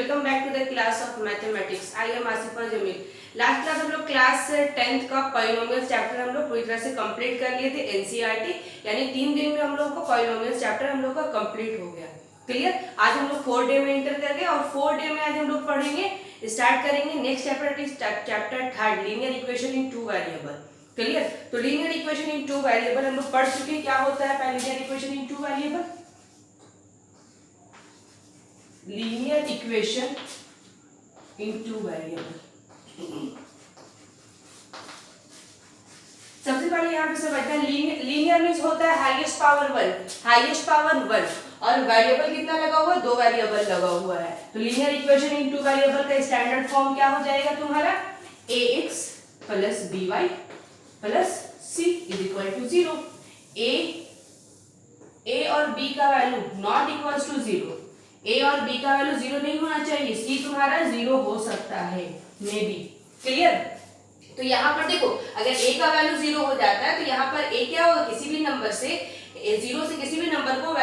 Welcome back to the class of mathematics. I am Asifa Jameel. Last class हम लोग class 10th का polynomial chapter हम लोग पूरी तरह से कंप्लीट कर लिए थे। एनसीईआरटी यानी 3 दिन में हम लोग को पॉलिनोमियल चैप्टर हम लोग का कंप्लीट हो गया। क्लियर। आज हम लोग 4 डे में एंटर कर गए और 4 डे में आज हम लोग पढ़ेंगे, स्टार्ट करेंगे next chapter is chapter 3 linear equation in 2 variable. Clear. तो लीनियर इक्वेशन इन 2 वेरिएबल हम लोग पढ़ चुके हैं। क्या होता है पहले linear equation in 2 variable? Linear equation in 2 variable. सबसे पहले यहाँ पे समझना है लीनियर मींस होता है हाईएस्ट पावर 1 और वेरिएबल कितना लगा हुआ है? 2 वेरिएबल लगा हुआ है। तो लीनियर इक्वेशन इन 2 वेरिएबल का स्टैंडर्ड फॉर्म क्या हो जाएगा तुम्हारा? ax plus by plus c is equal to 0। a और b का value not equals to 0। a और b का वैल्यू 0 नहीं होना चाहिए, c तुम्हारा 0 हो सकता है मे बी। क्लियर। तो यहाँ पर देखो अगर a का वैल्यू 0 हो जाता है तो यहाँ पर a क्या होगा? किसी भी नंबर से 0 से किसी भी नंबर को,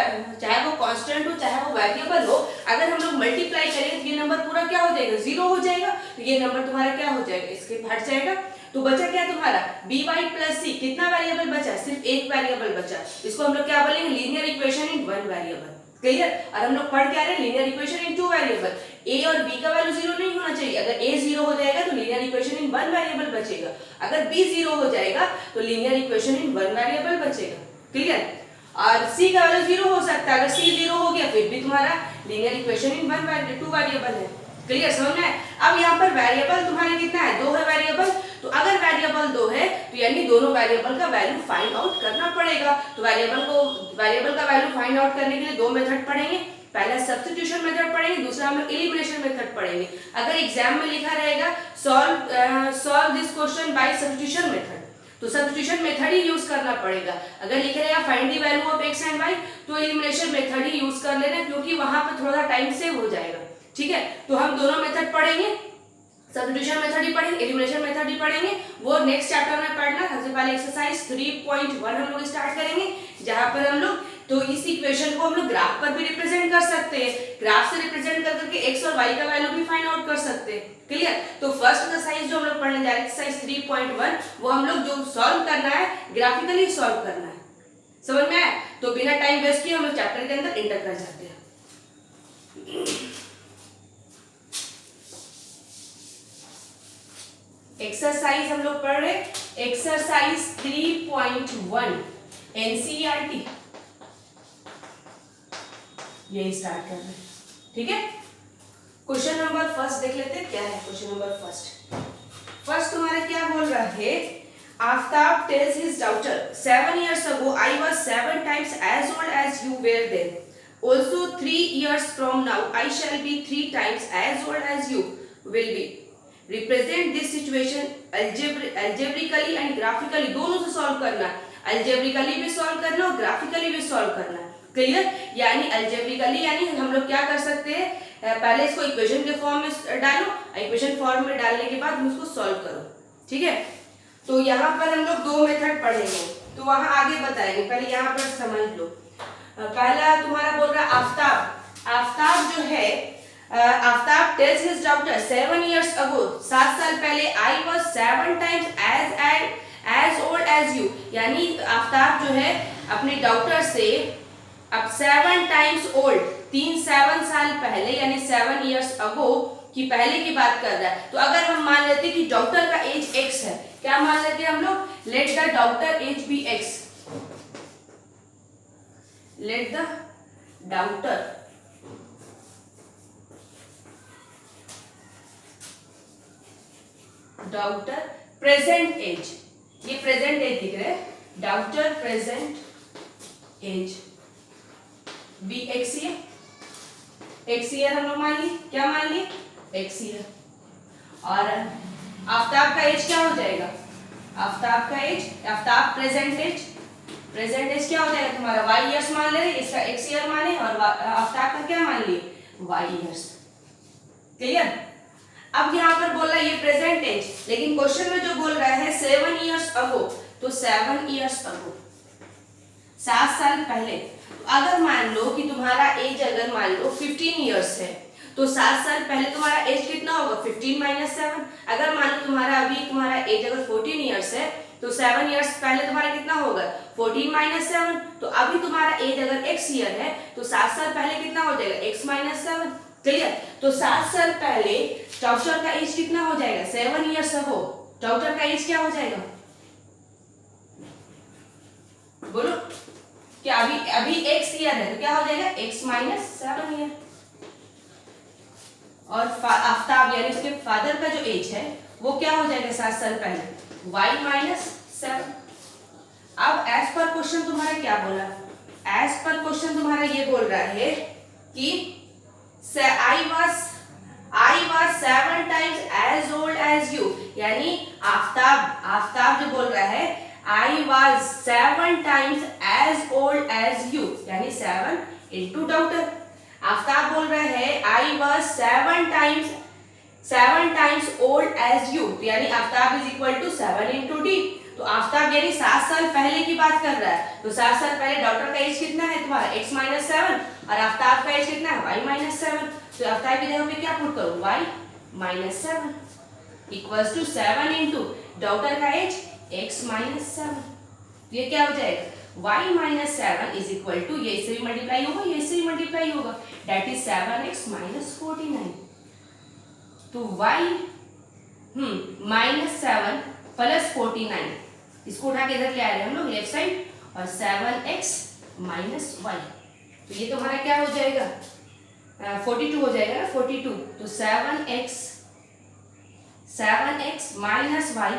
चाहे वो कांस्टेंट हो चाहे वो वेरिएबल हो, अगर हम लोग मल्टीप्लाई करेंगे तो ये नंबर पूरा क्या हो जाएगा? 0 हो जाएगा। तो ये नंबर तुम्हारा क्या हो जाएगा? इसके हट जाएगा। तो बचा क्या तुम्हारा? by plus c। कितना वेरिएबल बचा? सिर्फ एक वेरिएबल बचा। इसको हम लोग क्या बोलेंगे? लीनियर इक्वेशन इन 1 वेरिएबल। क्लियर। और हम लोग पढ़ क्या रहे? Linear equation in 2 variable. a और b का वैल्यू 0 नहीं होना चाहिए। अगर a 0 हो जाएगा तो लीनियर इक्वेशन इन 1 वेरिएबल बचेगा। अगर b 0 हो जाएगा तो लीनियर इक्वेशन इन 1 वेरिएबल बचेगा। क्लियर। और c का वैल्यू 0 हो सकता है। अगर c 0 हो गया फिर भी तुम्हारा लीनियर इक्वेशन इन 2 वेरिएबल है। क्लियर। समझ में? अब यहाँ पर वेरिएबल तुम्हारे कितना है? 2 है वेरिएबल। तो अगर वेरिएबल 2 है तो यानी दोनों वेरिएबल का वैल्यू फाइंड आउट करना पड़ेगा। तो वेरिएबल का वैल्यू फाइंड आउट करने के लिए 2 मेथड पढ़ेंगे। पहला सब्स्टिट्यूशन मेथड पढ़ेंगे, दूसरा हम लोग एलिमिनेशन मेथड पढ़ेंगे। अगर एग्जाम में लिखा रहेगा solve this question by substitution method, तो सब्स्टिट्यूशन मेथड ही यूज करना पड़ेगा। अगर लिखा रहेगा find the value of x and y तो एलिमिनेशन मेथड ही यूज कर लेना, क्योंकि वहां पर थोड़ा टाइम सेव हो जाएगा। ठीक है। तो हम दोनों मेथड पढ़ेंगे, सब्स्टिट्यूशन मेथड ही पढ़ेंगे, एलिमिनेशन मेथड ही पढ़ेंगे। वो नेक्स्ट चैप्टर में पढ़ना। सबसे पहले एक्सरसाइज 3.1 हम लोग स्टार्ट करेंगे, जहां पर हम लोग तो इस इक्वेशन को हम लोग ग्राफ पर भी रिप्रेजेंट कर सकते हैं। ग्राफ से रिप्रेजेंट करके x और y का वैल्यू भी फाइंड आउट कर सकते हैं। क्लियर। तो फर्स्ट एक्सरसाइज जो हम लोग पढ़ने जा रहे हैं एक्सरसाइज 3.1, वो हम लोग जो सॉल्व करना है ग्राफिकली सॉल्व करना है। समझ में आया? तो बिना टाइम वेस्ट किए हम लोग चैप्टर के अंदर एंटर कर जाते हैं। एक्सरसाइज हम लोग पढ़ रहे एक्सरसाइज 3.1 एनसीईआरटी, ये स्टार्ट कर रहे हैं। ठीक है। क्वेश्चन नंबर फर्स्ट देख लेते हैं क्या है। क्वेश्चन नंबर फर्स्ट तुम्हारा क्या बोल रहा है? Aftab tales his daughter 7 years ago I was 7 times as old as you were then. Also 3 years from now I shall be 3 times as old as you will be. Represent this situation algebraically and graphically। दोनों से solve करना है। algebraically भी solve करना और graphically भी solve करना है। क्लियर। यानी algebraically यानी हम लोग क्या कर सकते हैं? पहले इसको इक्वेशन के फॉर्म में डालो, इक्वेशन फॉर्म में डालने के बाद उसको सॉल्व करो। ठीक है। तो यहाँ पर हम लोग 2 मेथड पढ़ेंगे, तो वहां आगे बताएंगे। पहले यहाँ पर समझ लो। पहला तुम्हारा बोल रहा है आफ्ताब जो है, Aftab tales his daughter 7 years ago 7 साल पहले I was 7 times as old as you। यानी आफ्ताब जो है अपनी डॉटर से अब 7 times old 7 साल पहले यानी 7 years ago की पहले की बात कर रहा है। तो अगर हम मान लेते कि डॉक्टर का एज x है, क्या मान लेते हैं हम लोग? Let the doctor age be x। Let the doctor present age, ये प्रेजेंट एज दिख रहा है। Doctor present age be x year हम लोग मान लिए। क्या मान लिए? x year. और आफ्ताब का एज क्या हो जाएगा? आफ्ताब प्रेजेंट एज क्या हो जाएगा तुम्हारा? y ईयर्स मान ले, इसका x ईयर माने और आफ्ताब का क्या मान लिए? y years. क्लियर। अब यहाँ पर बोल रहा है ये प्रेजेंट एज, लेकिन क्वेश्चन में जो बोल रहा है 7 years ago, तो 7 years ago 7 साल पहले। तो अगर मान लो कि तुम्हारा एज अगर मान लो 15 years है, तो 7 साल पहले तुम्हारा एज कितना होगा 15 माइनस 7। अगर मान लो तुम्हारा अभी तुम्हारा एज अगर 14 ईयर्स है तो 7 ईयर्स पहले तुम्हारा कितना होगा 14 माइनस 7। तो अभी तुम्हारा एज अगर x ईयर है तो 7 साल पहले कितना हो जाएगा x माइनस 7। क्लियर। तो 7 साल पहले डॉक्टर का एज कितना हो जाएगा 7 ईयर्स अगो। डॉक्टर का एज क्या हो जाएगा बोलो। क्या अभी x ईयर है तो क्या हो जाएगा x माइनस 7 ईयर। और आफ्ताब यानी उसके फादर का जो एज है वो क्या हो जाएगा 7 साल पहले y माइनस 7। अब एज पर क्वेश्चन तुम्हारा क्या बोला, एज पर क्वेश्चन तुम्हारा ये बोल रहा है कि I was 7 times as old as you, यानी आफ्ताब जो बोल रहा है I was 7 times as old as you, यानी 7 into डॉक्टर। आफ्ताब बोल रहा है I was 7 times old as you, यानी Aftab is equal to 7 into d। तो आफ्ताब यानी 7 साल पहले की बात कर रहा है। तो 7 साल पहले डॉक्टर का एज कितना है तुम्हारा x माइनस 7 और आफ्ताब का एज कितना है y माइनस 7। तो आफ्ताब की जगह पे क्या पुट करूं y minus 7 equals to 7 into doctor का एज x माइनस 7। ये क्या हो जाएगा y minus 7 is equal to ये इससे भी मल्टीप्लाई होगा ये इससे भी मल्टीप्लाई होगा दैट इज 7x माइनस 49। तो y माइनस 7 प्लस 49 इसको उठा के इधर ले आ रहे हैं हम लोग लेफ्ट साइड और 7x माइनस y। तो ये तुम्हारा क्या हो जाएगा 42 हो जाएगा ना 42। तो 7x minus y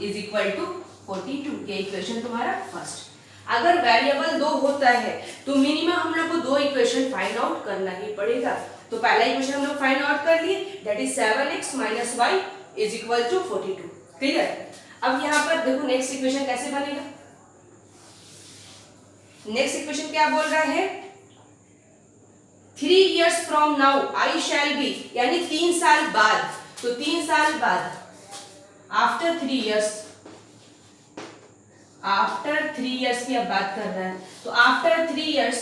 is equal to 42। ये इक्वेशन तुम्हारा फर्स्ट। अगर वेरिएबल 2 होता है तो मिनिमम हम लोग को 2 इक्वेशन फाइंड आउट करना ही पड़ेगा। तो पहला इक्वेशन हम लोग फाइंड आउट कर लिए that is 7x minus y is equal to 42। Clear. अब यहाँ पर देखो नेक्स्ट इक्वेशन कैसे बनेगा। नेक्स्ट इक्वेशन क्या बोल रहा है 3 years from now I shall be, यानी 3 साल बाद। तो 3 साल बाद आफ्टर 3 years की अब बात कर रहा है। तो आफ्टर 3 years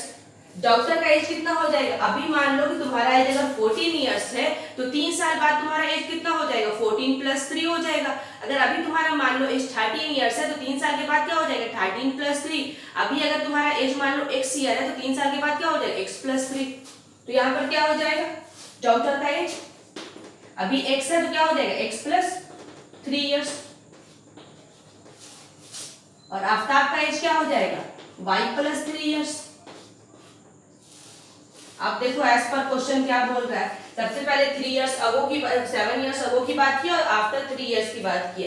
डॉक्टर का एज कितना हो जाएगा। अभी मान लो कि तुम्हारा एज अगर 14 ईयर्स है तो 3 साल बाद तुम्हारा एज कितना हो जाएगा 14 प्लस 3 हो जाएगा। अगर अभी तुम्हारा मान लो एज 13 ईयर्स है तो 3 साल के बाद क्या हो जाएगा 13 प्लस 3। अभी अगर तुम्हारा एज मान लो x ईयर है तो 3 साल के बाद क्या हो जाएगा x प्लस 3। तो यहाँ पर क्या हो जाएगा डॉक्टर का एज अभी x है तो क्या हो जाएगा x प्लस 3 ईयर्स और आफ्ताब का एज क्या हो जाएगा y प्लस 3 ईयर्स। अब देखो एज पर क्वेश्चन क्या बोल रहा है। सबसे पहले 3 इयर्स अगो की 7 इयर्स अगो की बात की और आफ्टर 3 इयर्स की बात की।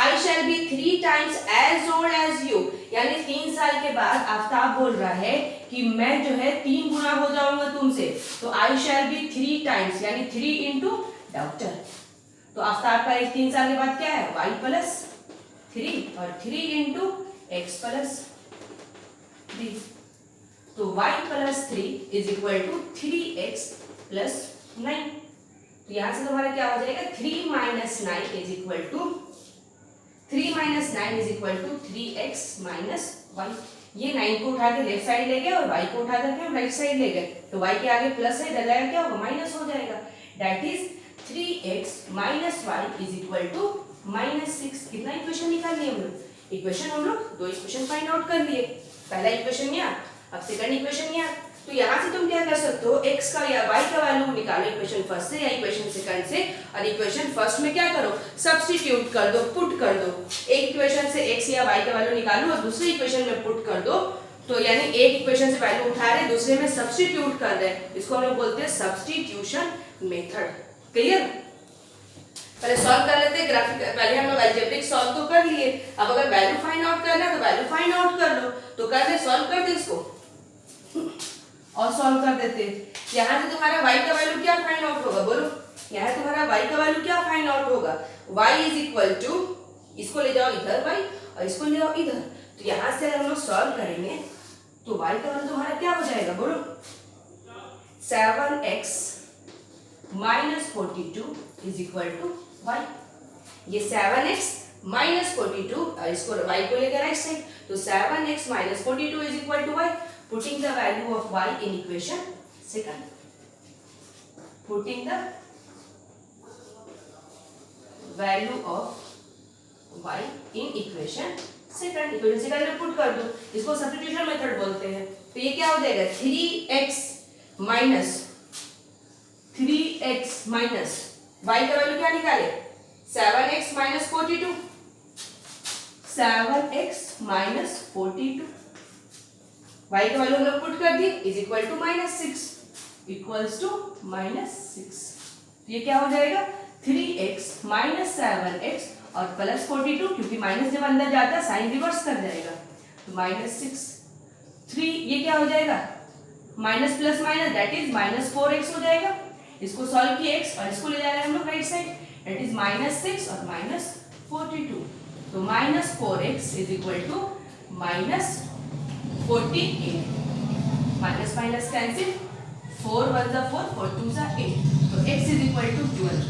आई shall be 3 times as old as you, यानी 3 साल के बाद आफ्ताब बोल रहा है कि मैं जो है 3 गुना हो जाऊंगा तुमसे। तो आई शैल बी 3 times यानी 3 into डॉक्टर। तो आफ्ताब का 3 साल के बाद क्या है y प्लस 3 और 3 into x प्लस 3। तो y plus 3 is equal to 3x plus 9। तो यहां से तुम्हारा क्या हो जाएगा 3 minus 9 is equal to 3x minus y। ये 9 को उठा के लेफ्ट साइड ले गए और y को उठा करके हम राइट साइड ले गए। तो y के आगे प्लस है लगाया क्या होगा माइनस हो जाएगा that is 3x minus y is equal to -6। कितना इक्वेशन निकाल लिए हम लोग इक्वेशन हम लोग 2 इक्वेशन फाइंड आउट कर लिए। पहला इक्वेशन यहाँ अब सेकंड इक्वेशन यहाँ। तो यहाँ से तुम क्या कर सकते हो x का या y का वैल्यू निकालो इक्वेशन फर्स्ट से या इक्वेशन सेकंड से और इक्वेशन फर्स्ट में क्या करो सब्स्टिट्यूट कर दो पुट कर दो। एक इक्वेशन से x या y का वैल्यू निकालो और दूसरी इक्वेशन में पुट कर दो। तो यानी एक इक्वेशन से वैल्यू उठा रहे दूसरे में सब्स्टिट्यूट कर रहे हैं। इसको हम लोग बोलते हैं सब्स्टिट्यूशन मेथड। क्लियर। पहले सॉल्व कर लेते हैं ग्राफिक। पहले हम लोग अलजेब्रिक सॉल्व तो कर लिए। अब अगर वैल्यू फाइंड आउट करना है तो वैल्यू फाइंड आउट कर लो। तो कर ले सॉल्व कर दे इसको और सॉल्व कर देते। यहाँ से तुम्हारा y का वैल्यू क्या फाइंड आउट होगा बोलो। यहाँ तुम्हारा y का वैल्यू क्या फाइंड आउट होगा y इज इक्वल टू इसको ले जाओ इधर y और इसको ले जाओ इधर। तो यहाँ से हम लोग सॉल्व करेंगे तो y का वैल्यू तुम्हारा क्या हो जाएगा बोलो 7x minus 42 is equal to y। ये 7x माइनस 42 और इसको y को लेकर राइट साइड। तो 7x minus 42 is equal to y। Putting the value of y in equation second. Putting the value of y in equation second. Equation second में put कर दो, इसको सब्स्टिट्यूशन मेथड बोलते हैं। तो ये क्या हो जाएगा 3x माइनस y का वैल्यू क्या निकाले 7x minus 42, 7x minus 42 y का वैल्यू हम लोग पुट कर दिए is equal to -6 equals to -6। ये क्या हो जाएगा 3x माइनस 7x और प्लस 42, क्योंकि माइनस जब अंदर जाता है साइन रिवर्स कर जाएगा, तो -6 3 ये क्या हो जाएगा minus plus minus that is -4x हो जाएगा। इसको सॉल्व किए x और इसको ले जा रहे हैं हम लोग राइट साइड, दैट इज -6 और -42। तो -4x is equal to -48, minus minus cancel, 4 1 जा 4 4 2 जा 8, तो x इज इक्वल टू 12।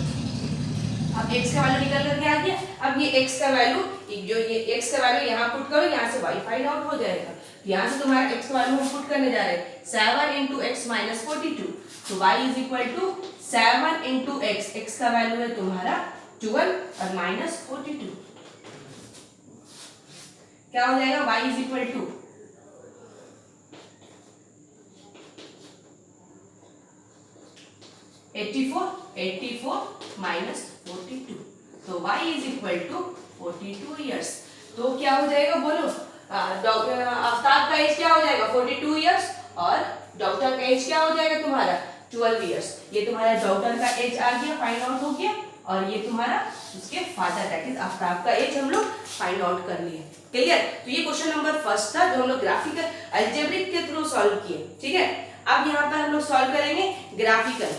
अब x का वैल्यू निकल करके आ गया। अब ये x का वैल्यू जो ये x का वैल्यू यहाँ पुट करो, यहाँ से y फाइंड आउट हो जाएगा। यहाँ से तुम्हारा x का वैल्यू हम पुट करने जा रहे हैं 7 into x minus 42, तो y is equal to 7 into x, x का वैल्यू है तुम्हारा 12 और -42, क्या हो जाएगा y is equal to 84 minus 42, तो y is equal to 42 years. तो क्या हो जाएगा बोलो, आफ्ताब का एज क्या हो जाएगा 42 ईयर्स और डॉक्टर का एज क्या हो जाएगा तुम्हारा 12 ईयर्स। ये तुम्हारा डॉक्टर का एज आ गया, फाइंड आउट हो गया, और ये तुम्हारा उसके फादर दैट इज आफ्ताब का एज हम लोग फाइंड आउट कर लिए। क्लियर। तो ये क्वेश्चन नंबर फर्स्ट था जो हम लोग ग्राफिकल अलजेब्रिक के थ्रू सॉल्व किए। ठीक है, अब यहाँ पर हम लोग सॉल्व करेंगे ग्राफिकल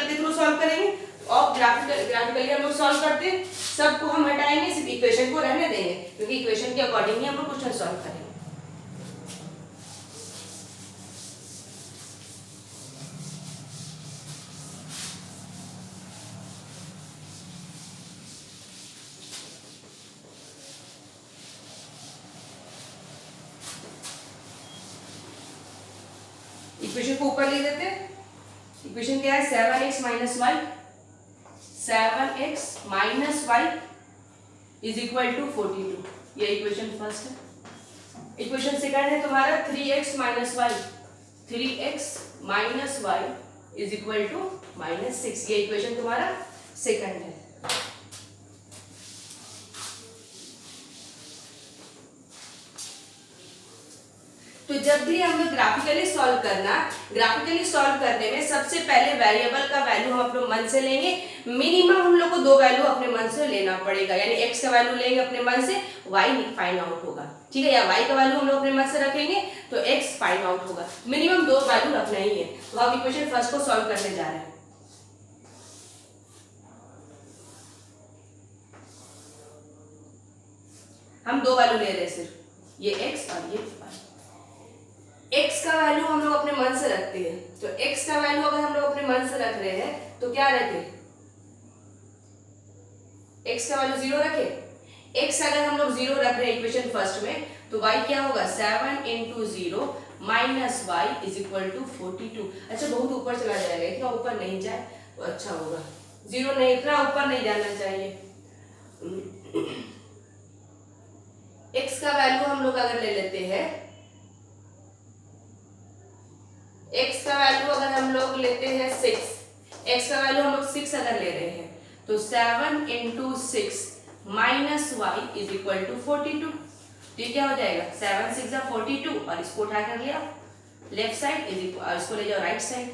के थ्रू सॉल्व करेंगे। और ग्राफिकली हम लोग सॉल्व करते हैं, सबको हम हटाएंगे, सिर्फ इक्वेशन को रहने देंगे, क्योंकि इक्वेशन के अकॉर्डिंग ही हम लोग क्वेश्चन सॉल्व करेंगे। इक्वेशन को ऊपर ले देते हैं। इक्वेशन क्या है 7x minus y, 7x minus y is equal to 42, ये इक्वेशन फर्स्ट है। इक्वेशन सेकंड है तुम्हारा 3x minus y, 3x minus y is equal to -6, ये इक्वेशन तुम्हारा सेकंड है। तो जब भी हम लोग ग्राफिकली सॉल्व करने में सबसे पहले वेरिएबल का वैल्यू हम अपने मन से लेंगे। मिनिमम हम लोग को 2 वैल्यू अपने मन से लेना पड़ेगा, यानी x का वैल्यू लेंगे अपने मन से, y फाइंड आउट होगा। ठीक है, या y का वैल्यू हम लोग अपने मन से रखेंगे तो x फाइंड आउट होगा। मिनिमम 2 वैल्यू रखना ही है। तो अब इक्वेशन फर्स्ट को सॉल्व करने जा रहे हैं। हम 2 वैल्यू ले रहे हैं सिर्फ, ये x और ये y। x का वैल्यू हम लोग अपने मन से रखते हैं, तो x का वैल्यू अगर हम लोग अपने मन से रख रहे हैं तो क्या रखे, x का वैल्यू 0 रखे। x अगर हम लोग 0 रख रहे हैं इक्वेशन फर्स्ट में, तो y क्या होगा 7 into 0 minus y is equal to 42। अच्छा, बहुत ऊपर चला जाएगा, इतना ऊपर नहीं जाए तो अच्छा होगा, 0 नहीं, इतना ऊपर नहीं जाना चाहिए। x का वैल्यू हम लोग अगर ले लेते हैं, x का वैल्यू अगर हम लोग लेते हैं 6, x का वैल्यू हम लोग 6 अगर ले रहे हैं तो 7 into 6 minus y is equal to 42। तो ये क्या हो जाएगा 7 6 जा 42, और इसको उठा कर लिया लेफ्ट साइड इज इक्वल, और इसको ले जाओ राइट साइड,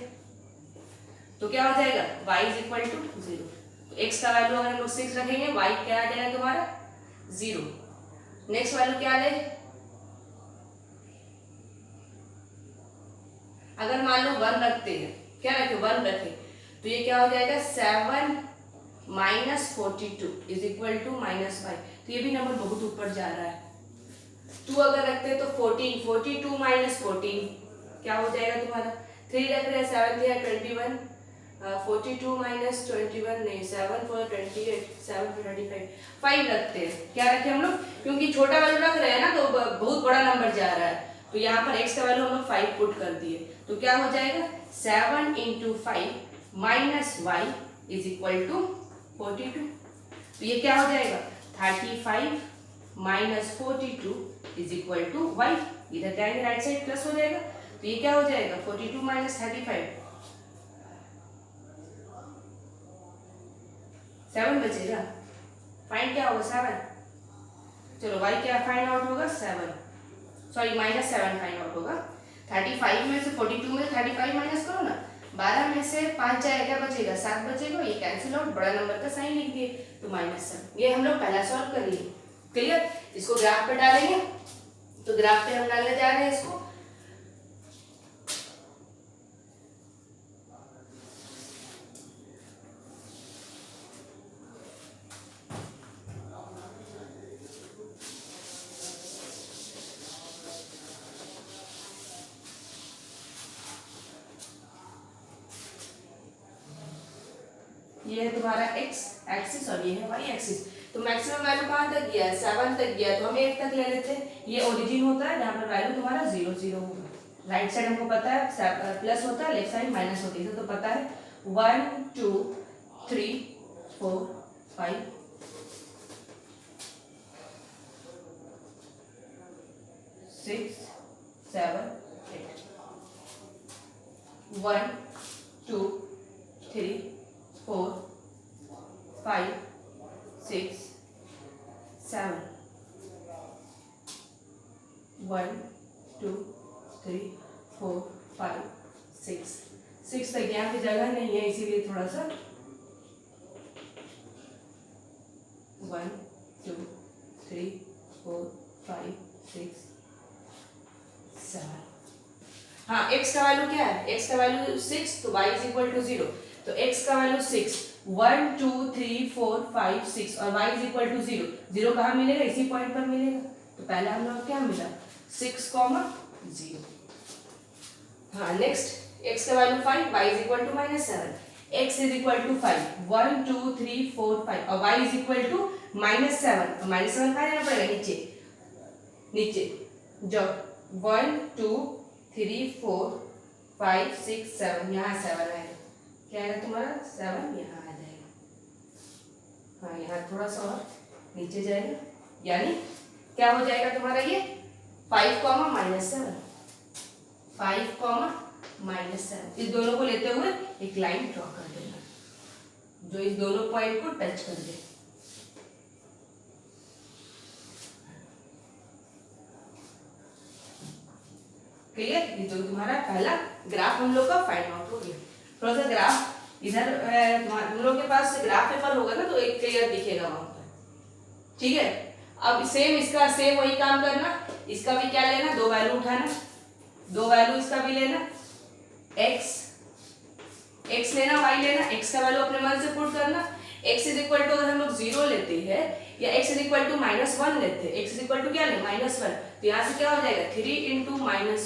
तो क्या हो जाएगा y इज इक्वल टू 0। तो x का वैल्यू अगर हम लोग 6 रखेंगे, y क्या आ जाएगा तुम्हारा 0। नेक्स्ट वैल्यू क्या ले, अगर मान लो 1 रखते हैं, क्या रखे 1 रखे, तो ये क्या हो जाएगा 7 minus 42 is equal to minus 5। तो ये भी नंबर बहुत ऊपर जा रहा है। 2 अगर रखते हैं तो 14, 42 माइनस 14 क्या हो जाएगा तुम्हारा, 3 रख रहे हैं 7 3 21, 42 माइनस 21 नहीं, 7 4 28, 7 4 35, 5 रखते हैं। क्या रखे हम लोग, क्योंकि छोटा वैल्यू रख रहे हैं ना तो बहुत बड़ा नंबर जा रहा है, तो यहाँ पर x का वैल्यू हम लोग 5 पुट कर दिए, तो क्या हो जाएगा 7 into 5 minus y is equal to 42। तो ये क्या हो जाएगा 35 minus 42 is equal to y. इधर जाएंगे राइट साइड प्लस हो जाएगा, तो ये क्या हो जाएगा 42 माइनस 35 7 बचेगा। फाइंड क्या होगा 7। चलो y क्या फाइंड आउट होगा 7, सॉरी माइनस 7 फाइंड आउट होगा। 35 में से 42 में से 35 माइनस करो ना, 12 में से 5 जाएगा क्या बचेगा 7 बचेगा, ये कैंसिल आउट, बड़ा नंबर का साइन लिख दिए तो -7। ये हम लोग पहला सॉल्व कर लिए। क्लियर। इसको ग्राफ पे डालेंगे, तो ग्राफ पे हम डालने जा रहे हैं इसको। ये है तुम्हारा x एक्सिस और ये है y एक्सिस। तो मैक्सिमम वैल्यू कहाँ तक गया है 7 तक गया है, तो हम 1 तक ले लेते हैं। ये ओरिजिन होता है जहाँ पर वैल्यू तुम्हारा 0 0 होगा। राइट साइड हमको पता है प्लस होता है, लेफ्ट साइड माइनस होती है, तो पता है 1 2 3 4 5 6 7 8 1 2 3 4 5 6 7 1 2 3 4 5 6 तक। यहाँ पे जगह नहीं है इसीलिए थोड़ा सा 1 2 3 4 5 6 7। हाँ x का वैल्यू क्या है, x का वैल्यू 6 तो y इज इक्वल टू 0। तो x का वैल्यू 6 1 2 3 4 5 6 और y इज इक्वल टू 0। 0 कहाँ मिलेगा इसी पॉइंट पर मिलेगा। तो पहला हम लोग क्या मिला 6, 0। हाँ नेक्स्ट x का value 5 y is equal to -7। x is equal to 5 1 2 3 4 5 और y इज इक्वल टू -7। तो -7 कहाँ जाना पड़ेगा नीचे, नीचे जो 1 2 3 4 5 6 7 यहाँ 7 आएगा। क्या आएगा तुम्हारा 7 यहाँ आ जाएगा। हाँ यहाँ थोड़ा सा और नीचे जाएगा, यानी क्या हो जाएगा तुम्हारा ये 5, -7 5, -7। इस दोनों को लेते हुए एक लाइन ड्रॉ कर देना जो इस दोनों पॉइंट को टच कर दे। क्लियर। ये जो तुम्हारा पहला ग्राफ हम लोग का फाइंड आउट हो गया। थोड़ा सा ग्राफ इधर तुम लोग के पास ग्राफ पेपर होगा ना तो एक क्लियर दिखेगा वहां पर। ठीक है। अब सेम इसका सेम वही काम करना, इसका भी क्या लेना, दो वैल्यू उठाना, दो वैल्यू इसका भी लेना, x लेना y लेना, x का वैल्यू अपने मन से पुट करना। x इज इक्वल टू अगर हम लोग 0 लेते हैं या x इज इक्वल टू -1 लेते हैं, x इज इक्वल टू क्या ले -1, तो यहाँ से क्या हो जाएगा 3 into -1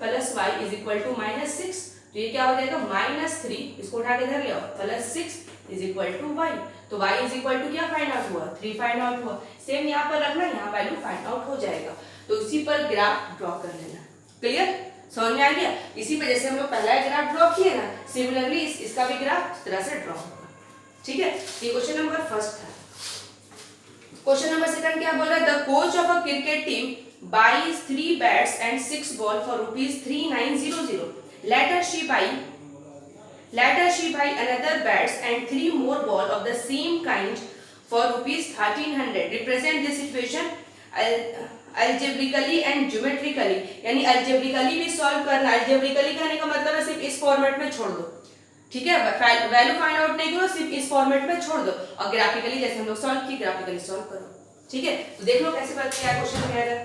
plus y is equal to -6। तो ये क्या हो जाएगा -3, इसको उठा के इधर ले आओ, +6 इज इक्वल टू y। तो y इज इक्वल टू क्या फाइंड आउट हुआ 3 फाइंड आउट हुआ। सेम यहाँ पर रखना, यहाँ वैल्यू फाइंड आउट हो जाएगा। तो इसी पर ग्राफ ड्रॉ कर लेना। क्लियर, समझ में आ गया। इसी पे जैसे हम लोग पहला ग्राफ ड्रॉ किए ना, सिमिलरली इसका भी ग्राफ इस तरह से ड्रॉ होगा। ठीक है, ये क्वेश्चन नंबर फर्स्ट था। क्वेश्चन नंबर सेकंड क्या बोल रहा है, the coach of a cricket team buys 3 bats and 6 ball for ₹3900. Later she buy another bats and 3 more ball of the same kind for ₹1300. Represent this situation algebraically and geometrically. यानी algebraically भी solve करना। algebraically कहने का मतलब है सिर्फ इस format में छोड़ दो। ठीक है, वैल्यू फाइंड आउट नहीं करो, सिर्फ इस फॉर्मेट में छोड़ दो। और ग्राफिकली जैसे हम लोग सॉल्व किए ग्राफिकली सॉल्व करो। ठीक है, तो देख लो कैसे करते हैं, क्वेश्चन में आएगा।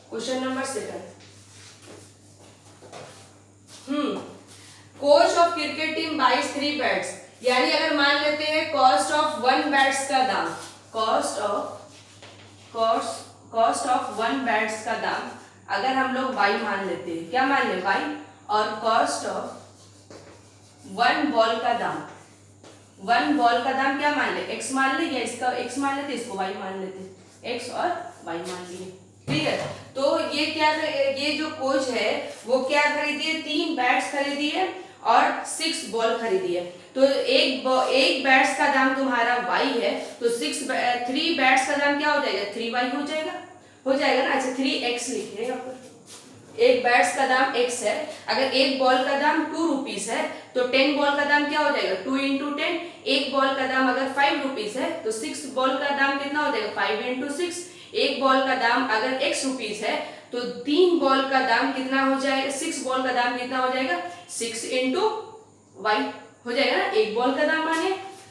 Question number second, coach of cricket team buys 3 bats. यानी अगर मान लेते हैं कॉस्ट ऑफ 1 बैट्स का दाम, कॉस्ट ऑफ 1 बैट्स का दाम अगर हम लोग y मान लेते हैं, क्या मान ले y, और कॉस्ट ऑफ वन बॉल का दाम क्या मान ले, x मान ले, या इसका x मान लेते इसको y मान लेते, x और y मान लिए, ठीक है। तो ये क्या, ये जो कोच है वो क्या खरीदी है, 3 बैट्स खरीदी है और 6 बॉल खरीदी है। तो एक बैट्स का दाम तुम्हारा y है, तो 3 बैट्स का दाम क्या हो जाएगा, 3y हो जाएगा ना। अच्छा 3x लिखिए यहाँ पर, एक बैट्स का दाम x है, अगर एक बॉल का दाम 2 रुपीस है तो 10 बॉल का दाम क्या हो जाएगा, 2 इंटू 10। एक बॉल का दाम अगर 5 रुपीस है तो 6 बॉल का दाम कितना हो जाएगा, 5 इंटू 6। एक बॉल का दाम अगर x रुपीस है तो 3 बॉल का दाम कितना हो जाएगा, 6 बॉल का दाम कितना हो जाएगा, 6 इंटू y हो जाएगा ना, एक बॉल का दाम माने।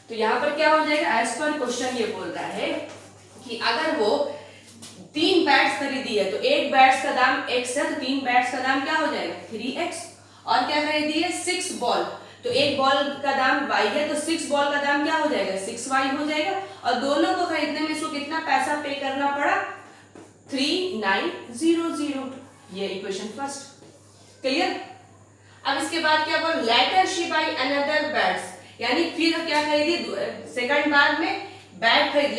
तो यहाँ पर क्या हो जाएगा, एज पर क्वेश्चन ये बोल रहा है कि अगर वो 3 बैट्स खरीदी है तो एक बैट्स का दाम x है, तो 3 बैट्स का दाम क्या हो जाएगा, 3x। और क्या खरीदी है, 6 बॉल, तो एक बॉल का दाम y है, तो 6 बॉल का दाम क्या हो जाएगा, 6y हो जाएगा। और दोनों को खरीदने में इसको कितना पैसा पे करना पड़ा, 3900। ये इक्वेशन फर्स्ट, क्लियर। अब इसके बाद क्या बोल, later she buy another bats, यानी फिर क्या खरीदी, सेकंड बार में बैट खरीद,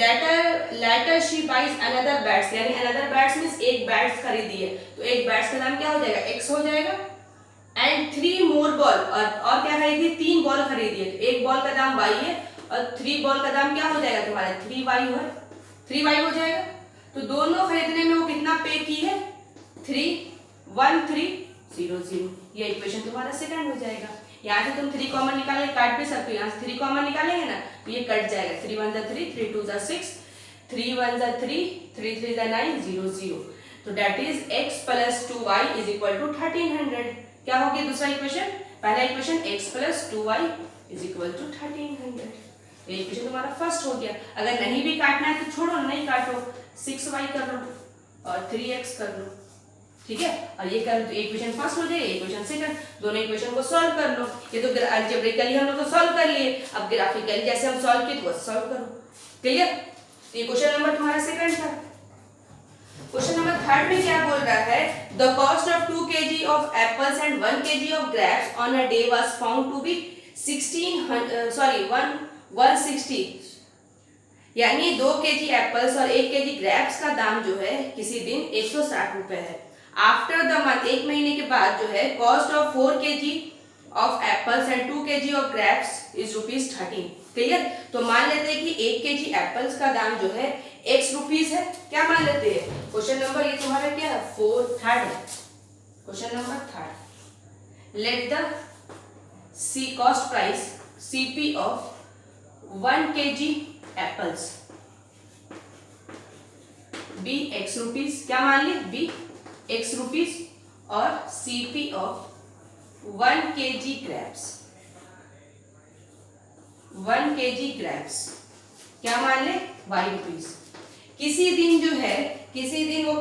later she buys another bats, यानी अनदर बैट्स मींस एक बैट्स खरीदी है, तो एक बैट्स का दाम क्या हो जाएगा, x हो जाएगा। एंड 3 मोर बॉल, और क्या खरीदी, 3 बॉल खरीदी है, तो एक बॉल का दाम y है और 3 बॉल का दाम क्या हो जाएगा तुम्हारा, 3y हो जाएगा। तो दोनों खरीदने में वो कितना पे की है, 31300। ये इक्वेशन तुम्हारा सेकंड हो जाएगा। यहाँ से तुम 3 कॉमन निकाले, काट भी सकते हो, यहाँ से 3 कॉमन निकालेंगे ना तो ये कट जाएगा, 3 1 3, 3 2 6, 3 1 3, 3 3 9, 0 0। तो that is x plus 2y is equal to 1300। क्या होगी दूसरा इक्वेशन, पहला equation x plus 2y is equal to 1300। ये इक्वेशन तुम्हारा फर्स्ट हो गया। अगर नहीं भी काटना है तो छोड़ो, नहीं काटो, 6y कर लो और 3x कर लो, ठीक है। और ये कर, तो इक्वेशन फर्स्ट हो जाएगी, इक्वेशन सेकंड, दोनों इक्वेशन को सॉल्व कर लो। ये तो अलजेब्रिकली हम लोग तो सॉल्व कर लिए, अब ग्राफिकली जैसे हम सॉल्व किए तो सॉल्व करो, क्लियर। तो ये क्वेश्चन नंबर तुम्हारा सेकंड था। क्वेश्चन नंबर थर्ड में क्या बोल रहा है, the cost of 2 kg of apples and 1 kg of grapes on a day was found to be 160, यानी 2 kg एप्पल्स और 1 kg ग्रेप्स का दाम जो है किसी दिन 160 रुपए है। आफ्टर द मंथ, एक महीने के बाद जो है, cost of 4 kg of apples and 2 kg of grapes is ₹13, clear. तो मान लेते हैं कि 1 kg एप्पल्स का दाम जो है x रुपीस है, क्या मान लेते हैं। क्वेश्चन नंबर ये तुम्हारा क्या है, थर्ड है, question number third. Let the C cost price CP of 1 kg apples be x rupees, क्या मान ली, बी x रुपीस, और CP of 1 kg grapes, 1 kg grapes क्या मान ले, y रुपीस। किसी दिन जो है, किसी दिन वो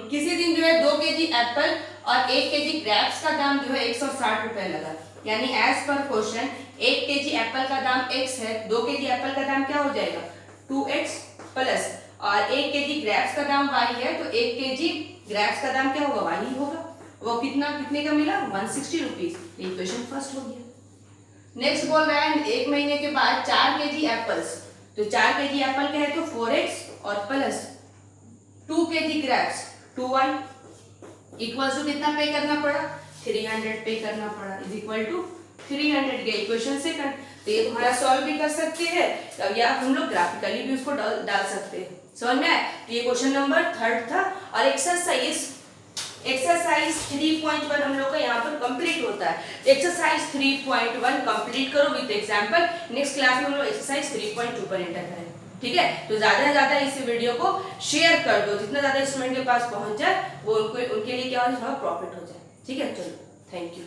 किसी दिन जो है 2 kg एप्पल और 1 kg ग्रेप्स का दाम जो है 160 रुपए लगा, यानी as per question 1 kg Apple का दाम x है, 2 kg एप्पल का दाम क्या हो जाएगा, 2x प्लस, और 1 kg ग्रेप्स का दाम y है, तो 1 kg ग्रेप्स का दाम क्या होगा, y ही होगा। वो कितने का मिला, 160 रुपीज। इक्वेशन फर्स्ट हो गया। नेक्स्ट बोल रहा है एक महीने के बाद 4 kg एप्पल्स, तो 4 kg एप्पल क्या है, तो 4x और plus 2 kg grapes 2y equals to कितना पे करना पड़ा, 300 पे करना पड़ा, इज इक्वल टू 300 के इक्वेशन सेकंड। तो ये तुम्हारा सॉल्व भी कर सकते हैं, तब या हम लोग ग्राफिकली भी उसको डाल सकते हैं, समझ में आया। तो ये क्वेश्चन नंबर थर्ड था। और एक्सरसाइज 3.1 हम लोग का यहाँ पर कंप्लीट होता है। एक्सरसाइज 3.1 कंप्लीट करो विद एग्जांपल। नेक्स्ट क्लास में हम लोग एक्सरसाइज 3.2 पर एंटर करें, ठीक है। तो ज्यादा से ज्यादा इस वीडियो को शेयर कर दो, जितना ज्यादा स्टूडेंट के पास पहुंच जाए वो उनके लिए क्या हो, थोड़ा प्रॉफिट हो जाए, ठीक है। चलो, थैंक यू।